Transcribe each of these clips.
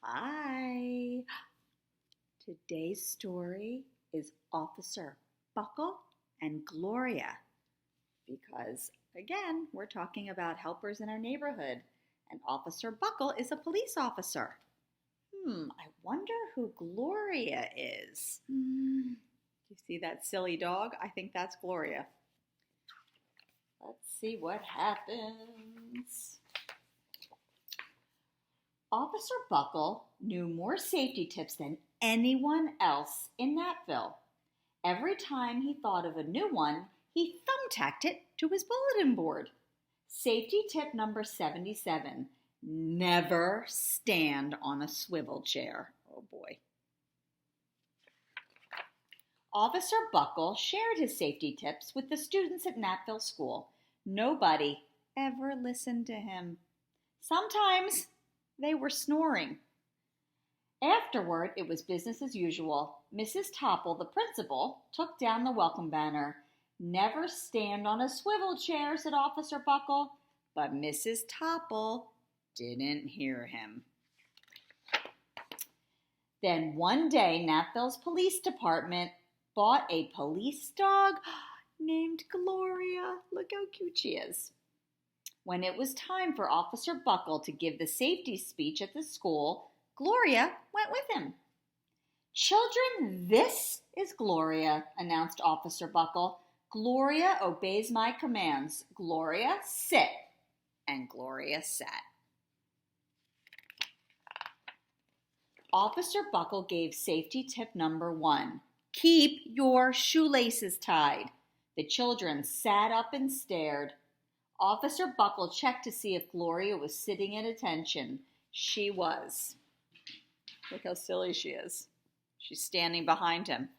Hi. Today's story is Officer Buckle and Gloria because, again, we're talking about helpers in our neighborhood, and Officer Buckle is a police officer. I wonder who Gloria is. You see that silly dog? I think that's Gloria. Let's see what happens. Officer Buckle knew more safety tips than anyone else in Natville. Every time he thought of a new one, he thumbtacked it to his bulletin board. Safety tip number 77, never stand on a swivel chair. Oh boy. Officer Buckle shared his safety tips with the students at Natville School. Nobody ever listened to him. Sometimes they were snoring. Afterward, it was business as usual. Mrs. Topple, the principal, took down the welcome banner. Never stand on a swivel chair, said Officer Buckle. But Mrs. Topple didn't hear him. Then one day, Natville's police department bought a police dog named Gloria. Look how cute she is. When it was time for Officer Buckle to give the safety speech at the school, Gloria went with him. "Children, this is Gloria," announced Officer Buckle. "Gloria obeys my commands. Gloria, sit." And Gloria sat. Officer Buckle gave safety tip number 1. Keep your shoelaces tied. The children sat up and stared. Officer Buckle checked to see if Gloria was sitting at attention. She was. Look how silly she is. She's standing behind him.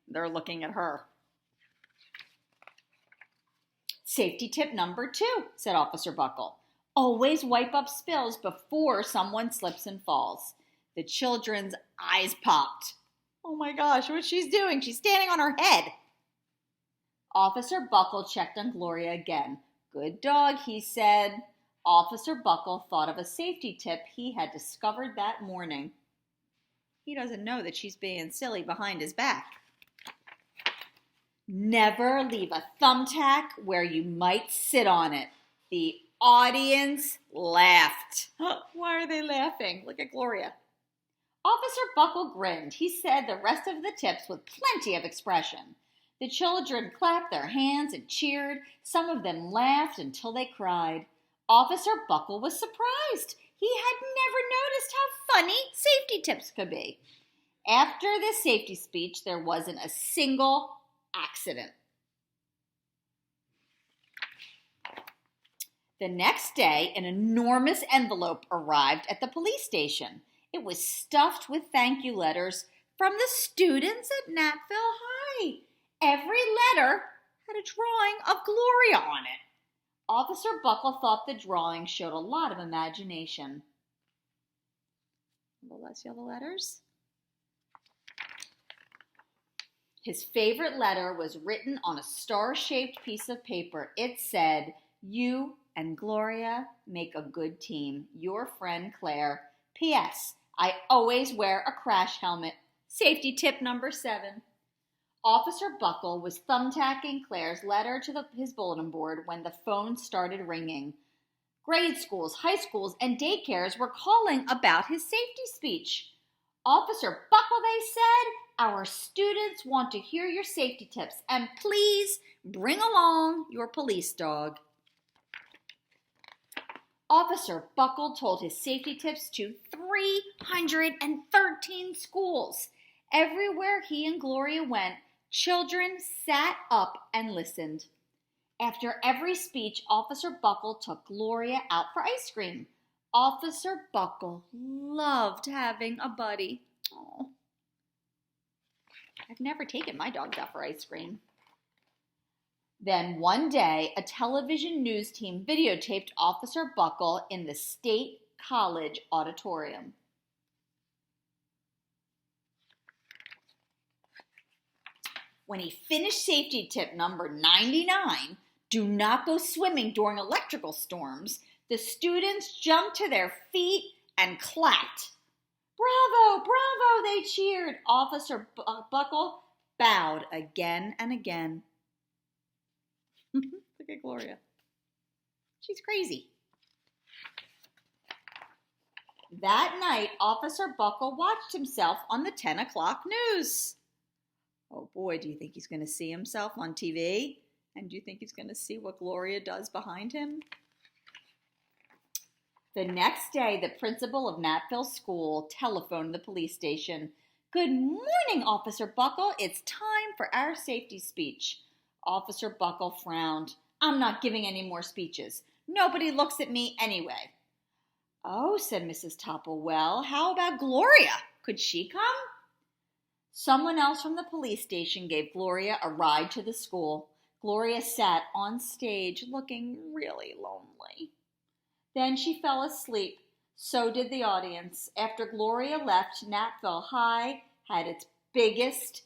They're looking at her. Safety tip number 2, said Officer Buckle. Always wipe up spills before someone slips and falls. The children's eyes popped. Oh my gosh, what's she doing? She's standing on her head. Officer Buckle checked on Gloria again. "Good dog," he said. Officer Buckle thought of a safety tip he had discovered that morning. He doesn't know that she's being silly behind his back. Never leave a thumbtack where you might sit on it. The audience laughed. Why are they laughing? Look at Gloria. Officer Buckle grinned. He said the rest of the tips with plenty of expression. The children clapped their hands and cheered. Some of them laughed until they cried. Officer Buckle was surprised. He had never noticed how funny safety tips could be. After this safety speech, there wasn't a single accident. The next day, an enormous envelope arrived at the police station. It was stuffed with thank you letters from the students at Natville High. Every letter had a drawing of Gloria on it. Officer Buckle thought the drawing showed a lot of imagination. Let's see all the letters. His favorite letter was written on a star-shaped piece of paper. It said, "You and Gloria make a good team. Your friend Claire. P.S. I always wear a crash helmet. Safety tip number 7. Officer Buckle was thumbtacking Claire's letter to his bulletin board when the phone started ringing. Grade schools, high schools, and daycares were calling about his safety speech. "Officer Buckle," they said, "our students want to hear your safety tips, and please bring along your police dog." Officer Buckle told his safety tips to 313 schools. Everywhere he and Gloria went, children sat up and listened. After every speech, Officer Buckle took Gloria out for ice cream. Officer Buckle loved having a buddy. Oh, I've never taken my dogs out for ice cream. Then one day, a television news team videotaped Officer Buckle in the State College auditorium. When he finished safety tip number 99, do not go swimming during electrical storms, the students jumped to their feet and clapped. Bravo, bravo, they cheered. Officer Buckle bowed again and again. Look at Gloria. She's crazy. That night, Officer Buckle watched himself on the 10 o'clock news. Oh boy, do you think he's going to see himself on TV? And do you think he's going to see what Gloria does behind him? The next day, the principal of Natville School telephoned the police station. Good morning, Officer Buckle. It's time for our safety speech. Officer Buckle frowned. I'm not giving any more speeches. Nobody looks at me anyway. Oh, said Mrs. Topple. Well, how about Gloria? Could she come? Someone else from the police station gave Gloria a ride to the school. Gloria sat on stage looking really lonely. Then she fell asleep. So did the audience. After Gloria left, Natville High had its biggest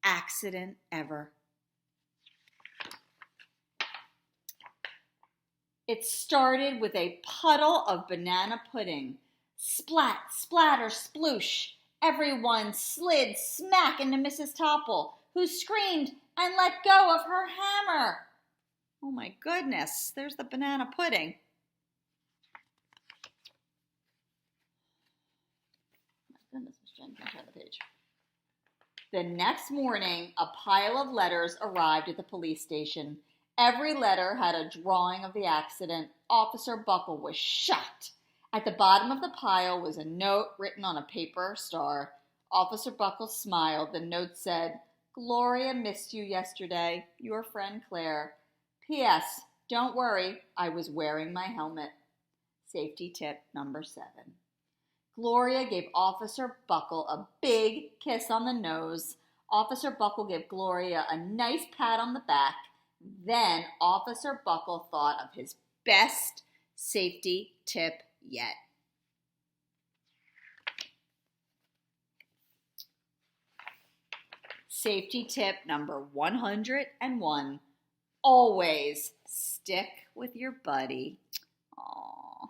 accident ever. It started with a puddle of banana pudding. Splat, splatter, sploosh. Everyone slid smack into Mrs. Topple, who screamed and let go of her hammer. Oh my goodness, there's the banana pudding. My goodness, Miss Jen, can I turn the page? The next morning, a pile of letters arrived at the police station. Every letter had a drawing of the accident. Officer Buckle was shocked. At the bottom of the pile was a note written on a paper star. Officer Buckle smiled. The note said, Gloria missed you yesterday. Your friend Claire. P.S. Don't worry, I was wearing my helmet. Safety tip number 7. Gloria gave Officer Buckle a big kiss on the nose. Officer Buckle gave Gloria a nice pat on the back. Then Officer Buckle thought of his best safety tip yet. Safety tip number 101. Always stick with your buddy. Aww.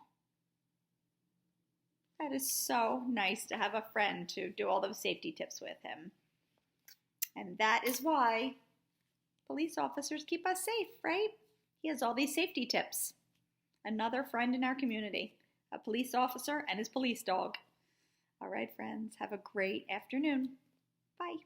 That is so nice to have a friend to do all those safety tips with him. And that is why police officers keep us safe, right? He has all these safety tips. Another friend in our community, a police officer and his police dog. All right, friends, have a great afternoon. Bye.